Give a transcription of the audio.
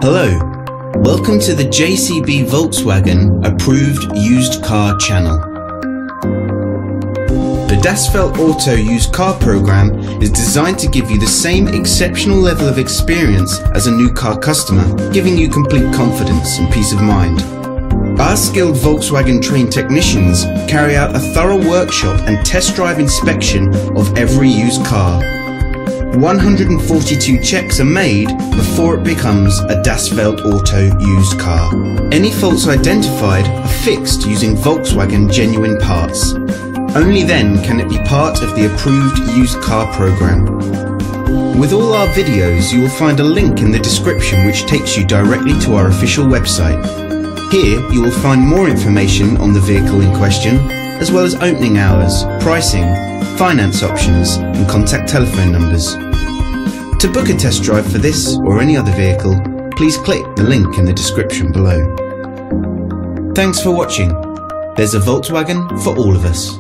Hello, welcome to the JCB Volkswagen Approved Used Car channel. The Das Feld Auto Used Car program is designed to give you the same exceptional level of experience as a new car customer, giving you complete confidence and peace of mind. Our skilled Volkswagen trained technicians carry out a thorough workshop and test drive inspection of every used car. 142 checks are made before it becomes a Das Feld Auto used car. Any faults identified are fixed using Volkswagen genuine parts. Only then can it be part of the approved used car program. With all our videos, you will find a link in the description which takes you directly to our official website. Here you will find more information on the vehicle in question, as well as opening hours, pricing, finance options and contact telephone numbers. To book a test drive for this or any other vehicle, please click the link in the description below. Thanks for watching. There's a Volkswagen for all of us.